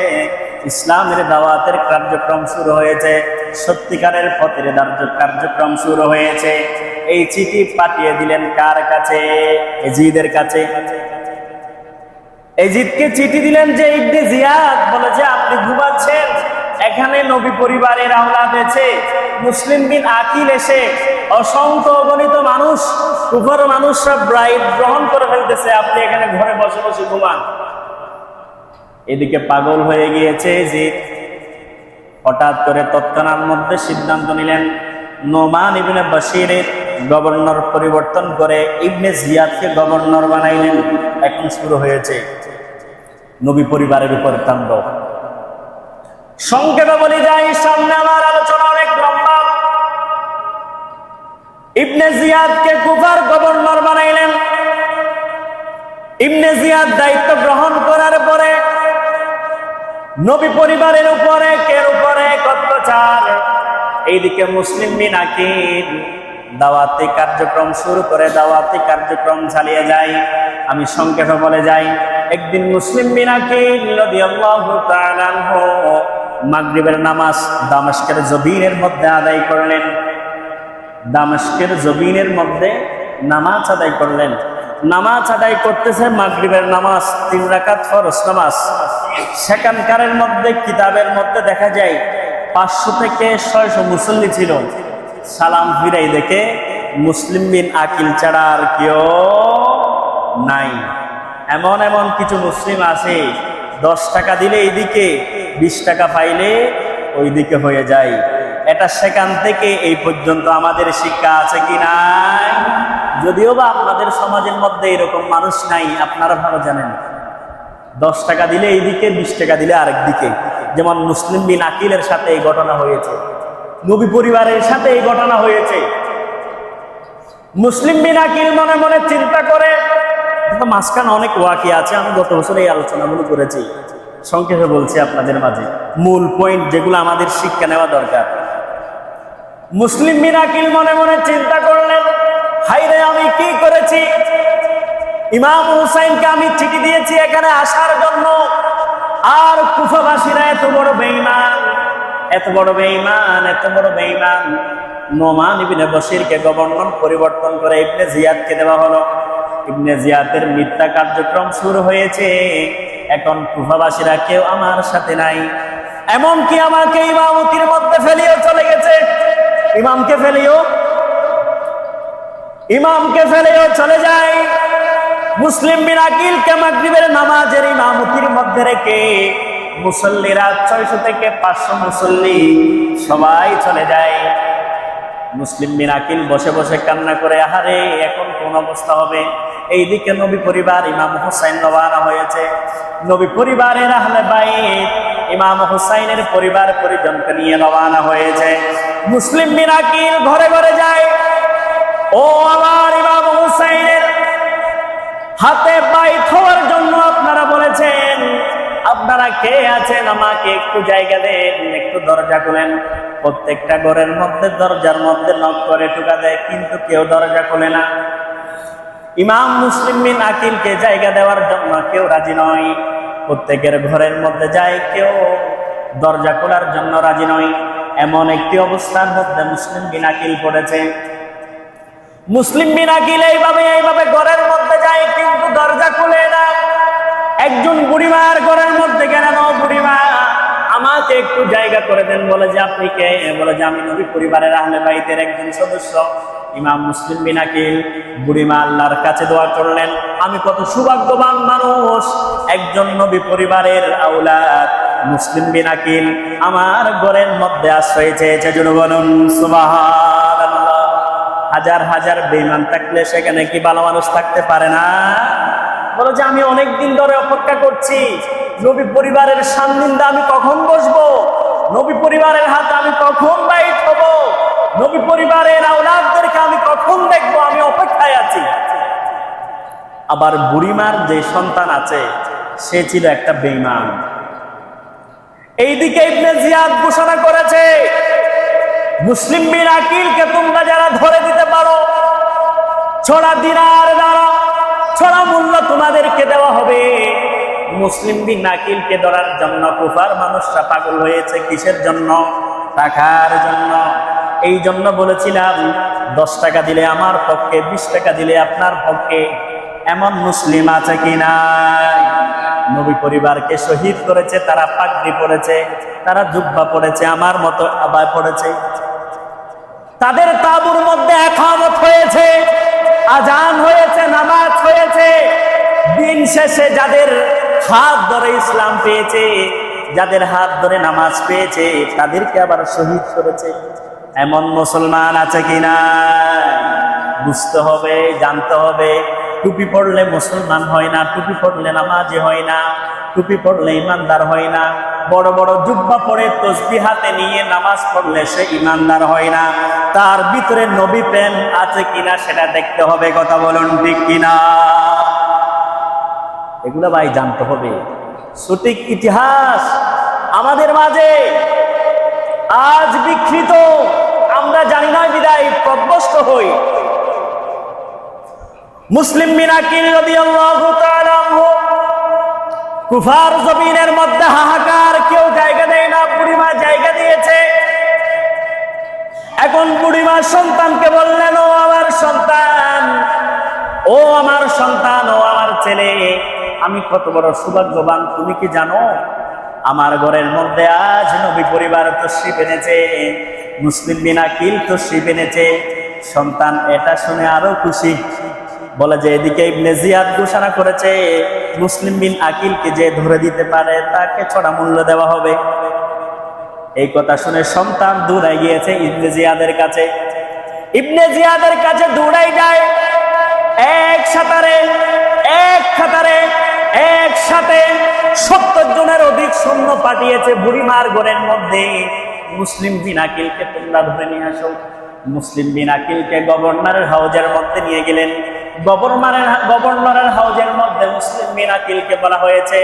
ইসলামের দাওয়াতের কার্যক্রম শুরু হয়েছে, সত্যিকারের পথের কার্যক্রম শুরু হয়েছে। এই চিঠি পাঠিয়ে দিলেন কার কাছে? এজিদের কাছে। এজিদকে চিঠি দিলেন যে ইবনে জিয়াদ বলে যে আপনি ঘুমাচ্ছেন, এখানে নবী পরিবারের আওলাদ আছে, মুসলিম বিন আকিল এসে অসংখ্য অগণিত মানুষ, কুফার মানুষ সব বায়াত গ্রহণ করে ফেলতেছে, আপনি এখানে ঘরে বসে বসে ঘুমান। এদিকে পাগল হয়ে গিয়েছে এজিদ। হঠাৎ করে তৎক্ষণাৎ মধ্যে সিদ্ধান্ত নিলেন নোমান ইবনে বশিরের গভর্নর পরিবর্তন করে ইবনে জিয়াদকে গভর্নর বানাইলেন। এখন শুরু হয়েছে নবী পরিবারের উপর তাণ্ডব। সংক্ষেপে বলি যাই, সামনে আমার আলোচনা অনেক লম্বা। ইবনে জিয়াদকে কুফার গভর্নর বানাইলেন। ইবনে জিয়াদ দায়িত্ব গ্রহণ করার পরে নবী পরিবারের উপরে কের উপরে অত্যাচার, এইদিকে মুসলিম বিন আকিল দাওয়াতি কার্যক্রম শুরু করে দাওয়াতি কার্যক্রম চালিয়ে যায়। আমি সংক্ষেপে বলে যাই, একদিন মুসলিম বিন আকিল রাদিয়াল্লাহু তাআলা আনহু মাগরিবের নামাজ দামেস্কের জমিনের মধ্যে আদায় করলেন। দামেস্কের জমিনের মধ্যে নামাজ আদায় করলেন। নামাজ আদায় করতেছে মাগরিবের নামাজ, 3 রাকাত ফরজ নামাজ। সেখানকারের মধ্যে কিতাবের মধ্যে দেখা যায় 500 থেকে 600 মুসল্লি ছিল। সালাম ফিরাই দেখে মুসলিম বিন আকিল ছাড়া আর কেউ নাই। এমন এমন কিছু মুসলিম আছে 10 টাকা দিলে এইদিকে, 20 টাকা পাইলে ওইদিকে হয়ে যায়। এটা সেখান থেকে এই পর্যন্ত আমাদের শিক্ষা আছে কি নাই? যদিও বা আপনাদের সমাজের মধ্যে এরকম মানুষ নাই, আপনারা ভালো জানেন। 10 টাকা দিলে এইদিকে, 20 টাকা দিলে আরেক দিকে। যেমন মুসলিম বিন আকিলের সাথে এই ঘটনা হয়েছে, নবী পরিবারের সাথে এই ঘটনা হয়েছে। মুসলিম বিন আকিল মনে মনে চিন্তা করে, মাঝখানে অনেক ওয়াকি আছে, আমি গত বছর এই আলোচনাগুলো করেছি, সংক্ষেপে বলছি আপনাদের মাঝে মূল পয়েন্ট যেগুলো আমাদের শিক্ষা নেওয়া দরকার। মুসলিম বিন আকিল মনে মনে চিন্তা করলেন, হায়রে আমি কি করেছি? ইমাম হুসাইনকে আমি চিঠি দিয়েছি এখানে আসার জন্য, আর কুফাবাসীরা এত বড় বেঈমান, এত বড় বেঈমান, এত বড় বেঈমান। নোমান ইবনে বশিরকে গভর্নর পরিবর্তন করে ইবনে জিয়াদকে দেওয়া হলো। ইবনে জিয়াদের মিথ্যা কার্যক্রম শুরু হয়েছে। এখন কুফাবাসীরা কেউ আমার সাথে নাই, এমনকি আমাকে ইমামতির মধ্যে ফেলিও চলে গেছে। ইমামকে ফেলেও চলে যায়। মুসলিম বিন আকিলকে মাগরিবের নামাজের ইমামতির মধ্যে রেখে মুসল্লিরা 600 থেকে 500 মুসল্লি সবাই চলে যায়। মুসলিম বিন আকিল বসে বসে কান্না করে, আহারে এখন কোন অবস্থা হবে? এইদিকে নবী পরিবার ইমাম হুসাইন রওনা হয়েছে। নবী পরিবারের আহলে বাইত ইমাম হুসাইনের পরিবার পরিজনকে নিয়ে রওনা হয়েছে। মুসলিম বিন আকিল ঘরে ঘরে যায়, ও আমার ইমাম হুসাইনের হাতে বাইত হওয়ার জন্য আপনারা বলেছেন, আপনারা কে আছেন আমাকে একটু জায়গা দেন, একটু দরজা খুলেন। প্রত্যেকটা ঘরের মধ্যে দরজার মধ্যে নক করে ঢুকা দেয়, কিন্তু কেউ দরজা খুলে না। ইমাম মুসলিম বিন আকিলকে জায়গা দেওয়ার জন্য কেউ রাজি নয়। প্রত্যেকের ঘরের মধ্যে যায়, কেউ দরজা খোলার জন্য রাজি নয়। এমন একটি অবস্থার মধ্যে মুসলিম বিন আকিল পড়েছে। মুসলিম বিন আকিল এইভাবে ঘরের মধ্যে যায়, কিন্তু দরজা খুলে না। একজন বুড়িমার ঘরের মধ্যে গেলেন, ও বুড়িমা আমাকে একটু জায়গা করে দেন। বলে যে আপনি কে? বলে যে আমি নবী পরিবারের আহলে বাইতের একজন সদস্য। ইমাম মুসলিম বিন আকিল বুড়িমা আল্লাহর কাছে দোয়া করলেন, আমি কত সৌভাগ্যবান মানুষ, একজন নবী পরিবারের আওলাদ মুসলিম বিন আকিল আমার ঘরের মধ্যে আশ্রয় চেয়েছে। জন্য বলুন সুবহানাল্লাহ। হাজার হাজার বেঈমান থাকলে সেখানে কি ভালো মানুষ থাকতে পারে না? বলে যে আমি অনেকদিন ধরে অপেক্ষা করছি, নবী পরিবারের সান্নিধ্যে আমি কখন বসবো, নবী পরিবারের হাতে আমি কখন বাইত হব, নবী পরিবারের আওলাদদেরকে আমি কখন দেখবো, আমি অপেক্ষায় আছি। আবার বুড়িমার যে সন্তান আছে সে ছিল একটা বেঈমান। এইদিকে ইবনে জিয়াদ ঘোষণা করেছে, মুসলিম বিন আকিলকে তোমরা যারা ধরে দিতে পারো, ছড়া দিনার দ্বারা ছড়া মূল্য তোমাদেরকে দেওয়া হবে। মুসলিম বিন আকিলকে ধরার জন্য কুফার মানুষরা পাগল হয়েছে। কিসের জন্য? টাকার জন্য। এই জন্য বলেছিলাম 10 টাকা দিলে আমার পক্ষে, 20 টাকা দিলে আপনার পক্ষে। এমন মুসলিম আছে কি নাই? নবী পরিবারকে শহীদ করেছে, তারা পাগড়ি পরেছে, তারা জুব্বা পরেছে, আমার মতো আবায় পড়েছে। তাদের তাঁবুর মধ্যে ইকামত হয়েছে, আজান হয়েছে, নামাজ হয়েছে। দিন শেষে যাদের হাত ধরে ইসলাম পেয়েছে, যাদের হাত ধরে নামাজ পেয়েছে, তাদেরকে আবার শহীদ করেছে। এমন মুসলমান আছে কিনা? বুঝতে হবে, জানতে হবে। টুপি পড়লে মুসলমান হয় না, টুপি পড়লে নামাজি হয় না, টুপি পড়লে ইমানদার হয় না। বড় বড় জুব্বা পরে তসবিহ হাতে নিয়ে নামাজ পড়লে সে ইমানদার হয় না। তার ভিতরে নবী প্রেম আছে কিনা সেটা দেখতে হবে। কথা বলুন ঠিক কিনা? এগুলো ভাই জানতে হবে। সঠিক ইতিহাস আমাদের মাঝে আজ বিকৃত, আমরা জানি না বিদায় প্রভ্রষ্ট হই। মুসলিম বিন আকিল রাদিয়াল্লাহু তাআলা আনহু কুফার জমিনের মধ্যে হাহাকার, কেউ জায়গা দেয় না, বুড়িমা জায়গা দিয়েছে। এখন বুড়িমা সন্তানকে বললেন, ও আমার সন্তান, ও আমার সন্তান, ও আমার ছেলে, আমি কত বড় সৌভাগ্যবান তুমি কি জানো? আমার ঘরের মধ্যে আজ নবী পরিবার তশরিফ এনেছে, মুসলিম বিন আকিল তশরিফ এনেছে। সন্তান এটা শুনে আরো খুশি, বলে যে এদিকে ইবনে জিয়াদ ঘোষণা করেছে মুসলিম বিন আকিলকে যে ধরে দিতে পারে তাকে ছড়া মূল্য দেওয়া হবে। এই কথা শুনে সন্তান দৌড়াই গিয়েছে ইবনে জিয়াদের কাছে। ইবনে জিয়াদের কাছে দৌড়াই যায়, এক কাতারে একসাথে 70 জনের অধিক সৈন্য পাঠিয়েছে বুড়িমার ঘরের মধ্যে। মুসলিম বিন আকিলকে তোমরা ধরে নিয়ে আসো। মুসলিম বিন আকিলকে গভর্নরের হাউজের মধ্যে নিয়ে গেলেন। গভর্নরের হাউজের মধ্যে মুসলিম বিন আকিলকে বলা হয়েছে,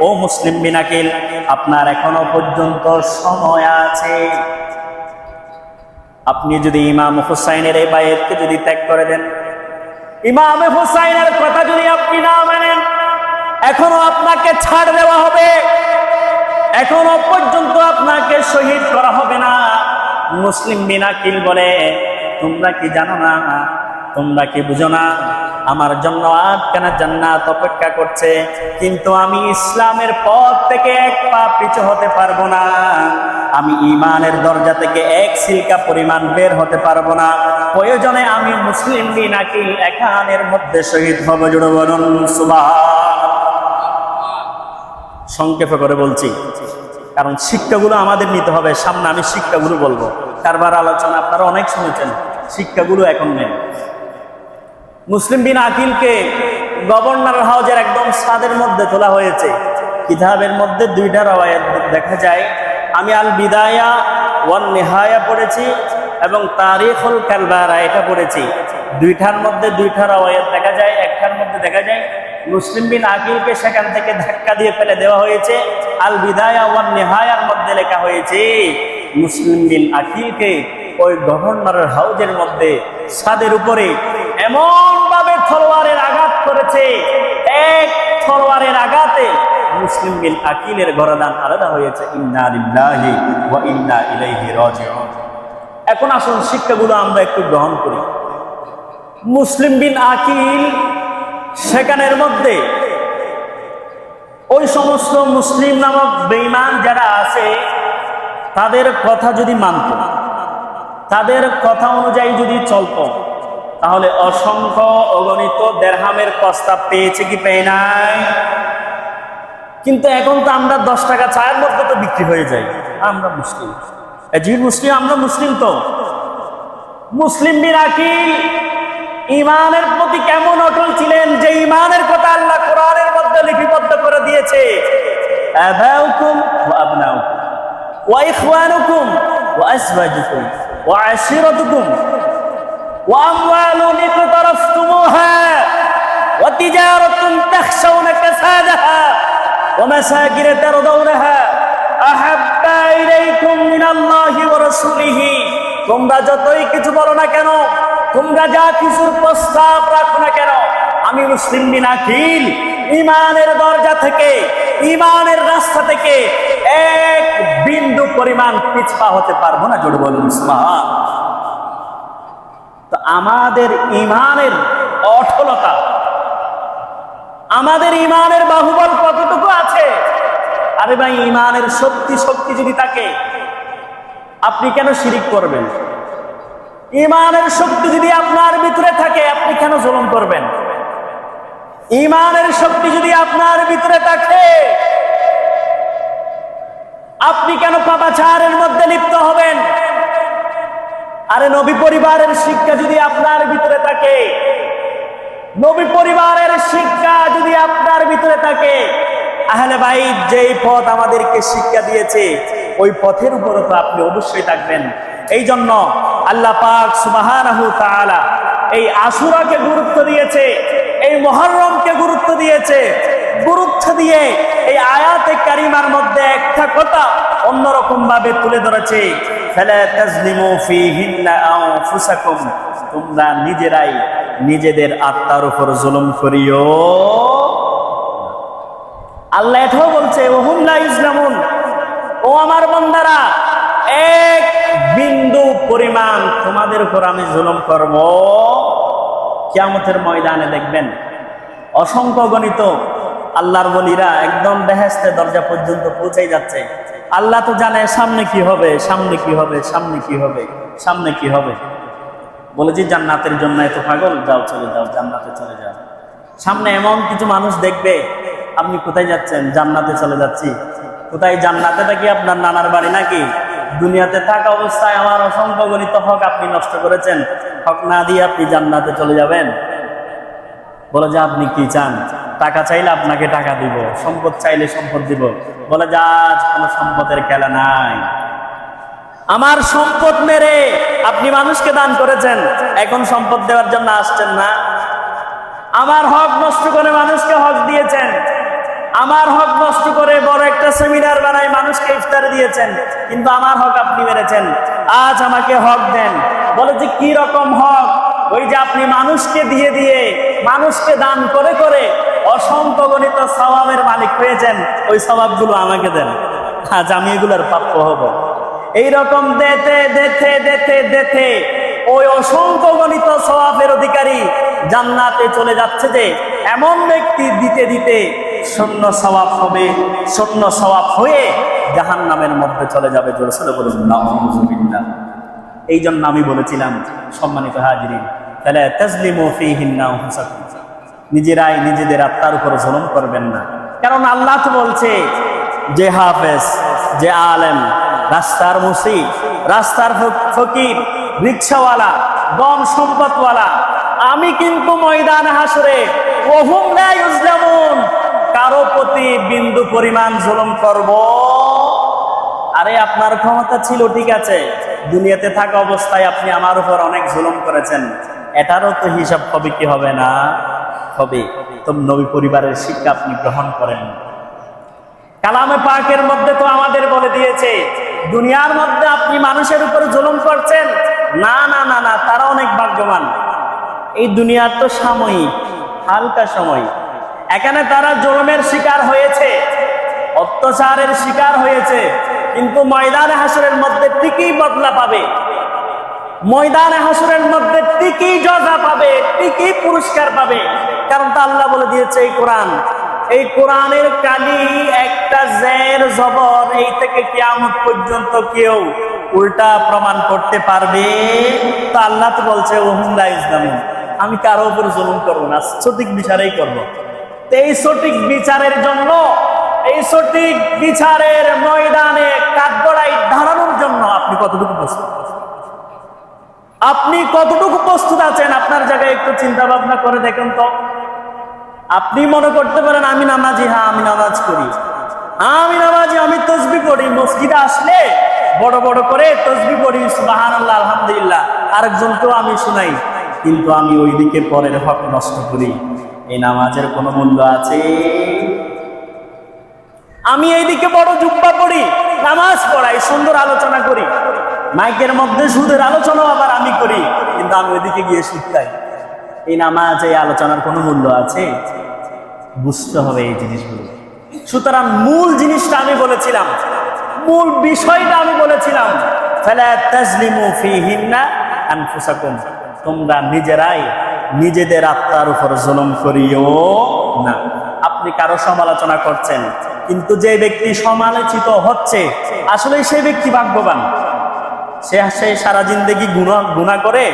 ও মুসলিম বিন আকিল, আপনার এখনো পর্যন্ত সময় আছে। আপনি যদি ইমাম হুসাইনের এই বায়াতকে যদি ত্যাগ করে দেন, ইমাম হুসাইনের কথা যদি আপনি না মানেন, এখনো আপনাকে ছাড় দেওয়া হবে, এখনো পর্যন্ত আপনাকে শহীদ করা হবে না। মুসলিম বিন আকিল বলে, তোমরা কি জানো না, তোমরা কি বুঝো না, আমার জন্য আটখানা জান্নাত অপেক্ষা করছে, কিন্তু আমি ইসলামের পথ থেকে এক পা পিছু হতে পারবো না। আমি ঈমানের দরজা থেকে এক সিলকা পরিমাণ বের হতে পারবো না। প্রয়োজনে আমি মুসলিম বিন আকিল এখানের মধ্যে শহীদ হব। জোরে বলুন সুবহানাল্লাহ। সংক্ষেপে করে বলছি, কারণ শিক্ষাগুলো আমাদের নিতে হবে। সামনে আমি শিক্ষাগুলো বলবো, কারবার আলোচনা আপনারা অনেক শুনেছেন, শিক্ষাগুলো এখন নেন। মুসলিম বিন আকিলকে গভর্নর হাউজের একদম ছাদের মধ্যে তোলা হয়েছে। কিতাবের মধ্যে দুইটা রওয়ায়াত দেখা যায়। আমি আল বিদায়া ওয়ান নিহায়া পড়েছি এবং তারিখুল কালবারা এটা পড়েছি। দুইটার মধ্যে দুইটা রওয়ায়াত দেখা যায়। একটার মধ্যে দেখা যায় মুসলিম বিন আকিলকে সেখান থেকে ধাক্কা দিয়ে ফেলে দেওয়া হয়েছে। আল বিদায়া ওয়ান নিহায়ার মধ্যে লেখা হয়েছে মুসলিম বিন আকিলকে ওই গভর্নরের হাউজের মধ্যে ছাদের উপরে এমন ভাবে তলোয়ারের আঘাত করেছে, এক তলোয়ারের আঘাতে মুসলিম বিন আকিলের গরদান আলাদা হয়েছে। ইন্না লিল্লাহি ওয়া ইন্না ইলাইহি রাজিউন। এখন আসুন শিক্ষাগুলো আমরা একটু গ্রহণ করি। মুসলিম বিন আকিল সেখানের মধ্যে ওই সমস্ত মুসলিম নামক বেঈমান যারা আছে তাদের কথা যদি মানত, তাদের কথা অনুযায়ী যদি চলত, তাহলে অসংখ্য অগণিত দিরহামের প্রস্তাব পেয়েছে কি পেয়ে নাই? কিন্তু এখন তো আমরা 10 টাকা চায়ের মধ্যে তো বিক্রি হয়ে যায়। আমরা মুসলিম, আমরা মুসলিম। তো মুসলিম বিন আকিল ঈমানের প্রতি কেমন অটল ছিলেন, যে ঈমানের কথা আল্লাহ কোরআনের মধ্যে লিপিবদ্ধ করে দিয়েছে। আবাউকুম ওয়া আবনাউকুম ওয়া ইখওয়ানুকুম ওয়া আজওয়াজুকুম ওয়া আশিরাতুকুম ওয়া আমওয়ালুন ইকতারাফতুমুহা ওয়া তিজারাতুন তাখশাউনা কাসাদাহা ওয়া মাসাকিন তারদাউনাহা আহাব্বা ইলাইকুম মিনাল্লাহি ওয়া রাসূলিহি। তোমরা যতই কিছু বলো না কেন, তোমরা যা কিছুর প্রস্তাব রাখো না কেন, আমি মুসলিম বিন আকিল ঈমানের দরজা থেকে, ঈমানের রাস্তা থেকে এক বিন্দু পরিমাণ পিছপা হতে পারবো না। জোরে বলুন সুবহান। তো আমাদের ঈমানের অটলতা, আমাদের ঈমানের বাহুবল কতটুকু আছে? আরে ভাই, ঈমানের শক্তি যদি থাকে, আপনি কেন শিরিক করবেন? ঈমানের শক্তি যদি আপনার ভিতরে থাকে, আপনি কেন জুলুম করবেন? ঈমানের শক্তি যদি আপনার ভিতরে থাকে, আপনি কেন পাপাচারের মধ্যে লিপ্ত হবেন? আরে নবী পরিবারের শিক্ষা যদি আপনার ভিতরে থাকে, নবী পরিবারের শিক্ষা যদি আপনার ভিতরে থাকে, আহলে বাইত যেই পথ আমাদেরকে শিক্ষা দিয়েছে ওই পথের উপরে তো আপনি অবশ্যই থাকবেন। এই জন্য আল্লাহ পাক সুবহানাহু তাআলা এই আশুরাকে গুরুত্ব দিয়েছে, এই মুহররমকে গুরুত্ব দিয়েছে। গুরুত্ব দিয়ে এই আয়াতে কারিমার মধ্যে একটা কথা অন্যরকম ভাবে তুলে ধরেছে, ফালা তাজলিমু ফীহিন্না আনফুসাকুম, তোমরা নিজেরাই নিজেদের আত্মার উপর জুলুম করিও। আল্লাহ এটাও বলছে ওহুম লা ইউজলামুন, ও আমার বান্দারা, এক বিন্দু পরিমাণ তোমাদের উপর আমি জুলুম করব। কিয়ামতের ময়দানে দেখবেন অসংখ্য গণিত আল্লাহর ওলিরা একদম বেহেশতে দরজা পর্যন্ত পৌঁছে যাচ্ছে। আল্লাহ তো জানে সামনে কি হবে, সামনে কি হবে, সামনে কি হবে, সামনে কি হবে। বলে যে জান্নাতের জন্য এত পাগল, যাও চলে যাও, জান্নাতে চলে যাও। সামনে এমন কিছু মানুষ দেখবে, আপনি কোথায় যাচ্ছেন? জান্নাতে চলে যাচ্ছি। কোথায়? জান্নাতেটা কি আপনার নানার বাড়ি নাকি? দুনিয়াতে থাকা অবস্থায় আমার অসংখ্য গণিত হক আপনি নষ্ট করেছেন, হক না দিয়ে আপনি জান্নাতে চলে যাবেন। বলে যে আপনি কি চান? টাকা চাইলে আপনাকে টাকা দিব, সম্পদ চাইলে সম্পদ দিব। বলে যে আজ কোনো সম্পদের খেলা নাই। আমার সম্পদ মেরে আপনি মানুষকে দান করেছেন, এখন সম্পদ দেওয়ার জন্য আসছেন না। আমার হক নষ্ট করে মানুষকে হক দিয়েছেন, আমার হক নষ্ট করে বড় একটা সেমিনার বানাই মানুষকে ইফতার দিয়েছেন, কিন্তু আমার হক আপনি মেরেছেন। আজ আমাকে হক দেন। বলে যে কি রকম হক? ওই যে আপনি মানুষকে দিয়ে দিয়ে, মানুষকে দান করে করে অসংখ্য গণিত সওয়াবের মালিক হয়েছেন, ওই সওয়াবগুলো আমাকে দেন, আজ আমি এগুলোর প্রাপ্য হব। এইরকম দেতে দেতে দেতে দেতে ওই অসংখ্য গণিত সওয়াবের অধিকারী জান্নাতে চলে যাচ্ছে। যে এমন ব্যক্তি দিতে দিতে শূন্য সওয়াব হবে, শূন্য সওয়াব হয়ে জাহান্নামের মধ্যে চলে যাবে। জোরে বলুন নাউযুবিল্লাহ। এই জন্য আমি বলেছিলাম সম্মানিত হাজিরিন, ফালা তাজলিমু ফীহিন্না আনফুসাকুম, নিজেরাই নিজেদের আত্মার উপর জুলুম করবেন না। কারণ আল্লাহ তো বলছে যে হাফেজ, যে আলেম, রাস্তার মুসি, রাস্তার ফকির, রিকশাওয়ালা, বন সম্পদওয়ালা, আমি কিন্তু ময়দান হাসরে ওহুম লা ইউজলামুন, কারো প্রতি বিন্দু পরিমাণ জুলুম করব। আরে আপনার ক্ষমতা ছিল ঠিক আছে, দুনিয়াতে থাকা অবস্থায় আপনি আমার উপর অনেক জুলুম করেছেন, এটারও তো হিসাব হবে কি হবে না? হবে। তো নবী পরিবারের শিক্ষা আপনি গ্রহণ করেন। কালামে পাকের মধ্যে তো আমাদের বলে দিয়েছে, দুনিয়ার মধ্যে আপনি মানুষের উপর জুলুম করছেন, না না না না, তারা অনেক ভাগ্যবান। এই দুনিয়ার তো সাময়িক, হালকা সময়। এখানে তারা জুলুমের শিকার হয়েছে, অত্যাচারের শিকার হয়েছে, কিন্তু ময়দানে হাসরের মধ্যে ঠিকই বদলা পাবে, ময়দানে হাসরের মধ্যে ঠিকই জজা পাবে, ঠিকই পুরস্কার পাবে। কারণ তা আল্লাহ বলে দিয়েছে এই কোরআন, এই কোরআনের কালি একটা জের জবর, এই থেকে কিয়ামত পর্যন্ত কেউ উল্টা প্রমাণ করতে পারবে? তো আল্লাহ তো বলছে ওহুম লা ইউজলামুন, আমি কারো উপর জুলুম করবো না, সঠিক বিচারই করবো। তো এই সঠিক বিচারের জন্য, এই সঠিক বিচারের ময়দানে কাঠগড়াই দাঁড়ানোর জন্য আপনি কতটুকু প্রস্তুত? আপনি কতটুকু প্রস্তুত আছেন? আপনার জায়গায় একটু চিন্তা ভাবনা করে দেখেন তো। আপনি মনে করতে পারেন আমি নামাজি, হ্যাঁ আমি নামাজ করি, আমি নামাজি, আমি তাসবিহ পড়ি, মসজিদে আসলে বড় বড় করে তাসবিহ পড়ি, সুবহানাল্লাহ, আলহামদুলিল্লাহ, আরেকজনকেও আমি শুনাই, কিন্তু আমি ওইদিকে পরের হক নষ্ট করি। এই নামাজের কোনো মূল্য আছে? আমি এইদিকে বড় জুব্বা পড়ি, নামাজ পড়াই, সুন্দর আলোচনা করি, মাইকের মধ্যে সুদের আলোচনা আবার আমি করি, কিন্তু আমি ওইদিকে গিয়ে সুদ খাই। এই নামাজ, এই আলোচনার কোনো মূল্য আছে? বুঝতে হবে এই জিনিসগুলো। সুতরাং মূল জিনিসটা আমি বলেছিলাম, মূল বিষয়টা আমি বলেছিলাম, ফালা তাজলিমু ফীহিন্না আনফুসাকুম, তোমরা নিজেরাই নিজেদের আত্মার উপর জুলুম করিও না। আপনি কারো সমালোচনা করছেন, কিন্তু যে ব্যক্তি সমালোচিত হচ্ছে আসলে সেই ব্যক্তি ভাগ্যবান। সে সারা জিন্দেগি গুনাহ করে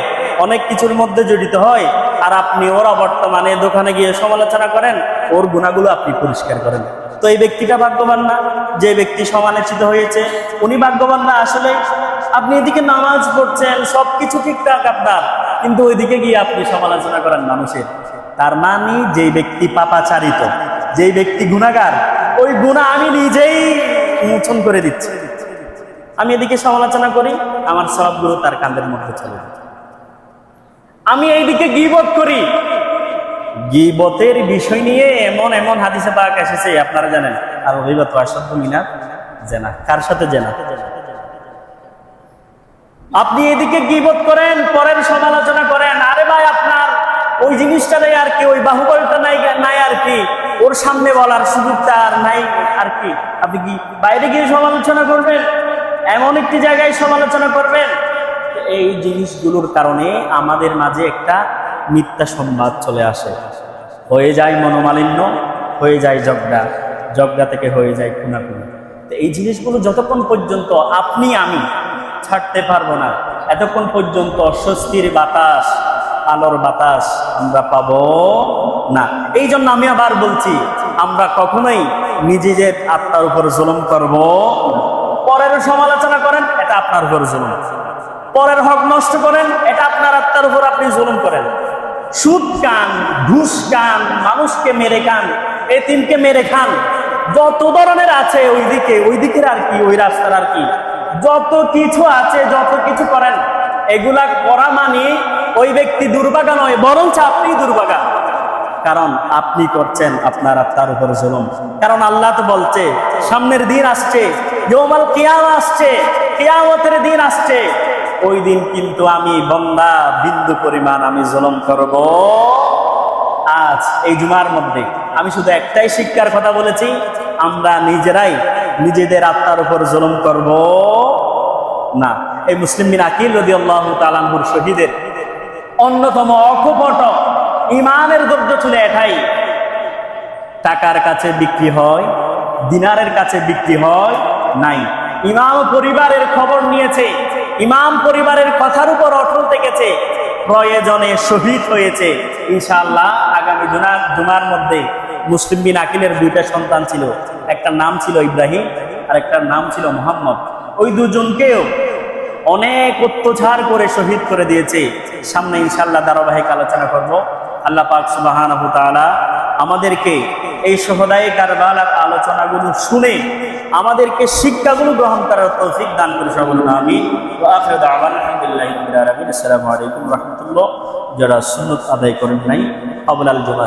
অনেক কিছুর মধ্যে জড়িত হয়, আর আপনি ওরা বর্তমানে দোকানে গিয়ে সমালোচনা করেন, ওর গুনাহগুলো আপনি পরিষ্কার করেন। তো এই ব্যক্তিটা ভাগ্যবান না? যে ব্যক্তি সমালোচিত হয়েছে উনি ভাগ্যবান না? আসলে আপনি এদিকে নামাজ পড়ছেন, সবকিছু ঠিকঠাক আপনার, কিন্তু ওইদিকে গিয়ে আপনি সমালোচনা করেন মানুষের। তার মানে যে ব্যক্তি পাপাচারিত, যে ব্যক্তি গুনাহগার, ওই গুনাহ আমি নিজেই মোচন করে দিচ্ছি। আমি এদিকে সমালোচনা করি, আমার সবগুলো তার কাঁধের মধ্যে চলে যায়। আমি এইদিকে গীবত করি, গীবতের বিষয় নিয়ে এমন এমন হাদিসে পাক এসেছে আপনারা জানেন। আর গীবত আশাদ্দু মিনাজ জিনা। কার সাথে জিনা? আপনি এদিকে গীবত করেন, পরের সমালোচনা করেন, আরে ভাই আপনার ওই জিনিসটা নেই আর কি, ওই বাহুবলটা নাই আর কি, ওর সামনে বলার সুযোগটা আর নাই আর কি, আপনি কি বাইরে গিয়ে সমালোচনা করবেন, এমন একটি জায়গায় সমালোচনা করবেন? এই জিনিসগুলোর কারণে আমাদের মাঝে একটা মিথ্যা সংবাদ চলে আসে, হয়ে যায় মনোমালিন্য, হয়ে যায় ঝগড়া, ঝগড়া থেকে হয়ে যায় খুনাখুনি। তো এই জিনিসগুলো যতক্ষণ পর্যন্ত আপনি আমি ছাড়তে পারবো না, এতক্ষণ পর্যন্ত স্বস্তির বাতাস, আলোর বাতাস আমরা পাবো না। এই জন্য আমি আবার বলছি, আমরা কখনোই নিজেদের আত্মার উপর জুলুম করব না। পরের সমালোচনা করেন, এটা আপনার উপর জুলুম। পরের হক নষ্ট করেন, এটা আপনার আত্মার উপর আপনি জুলুম করেন। সুদ খান, ঘুষ খান, মানুষকে মেরে খান, এতিমকে মেরে খান, যত ধরনের আছে ওই দিকের আর কি, ওই রাস্তার আর কি, যত কিছু আছে, যত কিছু করেন, এগুলা করা মানে ওই ব্যক্তি দুর্ভাগা নয়, বরঞ্চ আপনি দুর্ভাগা। কারণ আপনি করছেন আপনার আত্মার উপর জুলুম। কারণ আল্লাহ তো বলছে সামনের দিন আসছে, ইয়াউমুল কিয়ামা আসছে, কিয়ামতের দিন আসছে, ওই দিন কিন্তু আমি বান্দা বিন্দু পরিমাণ আমি জুলুম করব। আজ এই জুমার মধ্যে আমি শুধু একটাই শিক্ষার কথা বলেছি, আমরা নিজেরাই নিজেদের আত্মার উপর জুলুম করব না। এই মুসলিম বিন আকিল রাদিয়াল্লাহু তাআলা আনহুর শহীদের অন্যতম অকপট ইমানের দরজা ছিল এটাই, টাকার কাছে বিক্রি হয়, দিনারের কাছে বিক্রি হয় নাই। ইমাম পরিবারের খবর নিয়েছে, ইমাম পরিবারের কথার উপর অটল থেকেছে, প্রয়োজনে শহীদ হয়েছে। ইনশাআল্লাহ আগামী জুমার মধ্যে মুসলিম বিন আকিলের দুইটা সন্তান ছিল, একটা নাম ছিল ইব্রাহিম আর একটা নাম ছিল মুহাম্মদ। ওই দুজনকেও অনেক অত্যাচার করে শহীদ করে দিয়েছে। সামনে ইনশাআল্লাহ ধারাবাহিক আলোচনা করব। আল্লাহ পাক সুবহানাহু ওয়া তাআলা আমাদেরকে এই শুহাদায়ে কারবালার আলোচনাগুলো শুনে আমাদেরকে শিক্ষাগুলো গ্রহণ করার তৌফিক দান করে সকলে আমিন। ওয়া আখিরু দাওয়ানা আলহামদুলিল্লাহি রাব্বিল আলামিন। আসসালামু আলাইকুম ওয়া রাহমাতুল্লাহ। যারা সুন্নাত আদায় করেন নাই, ক্বাবলাল জুমা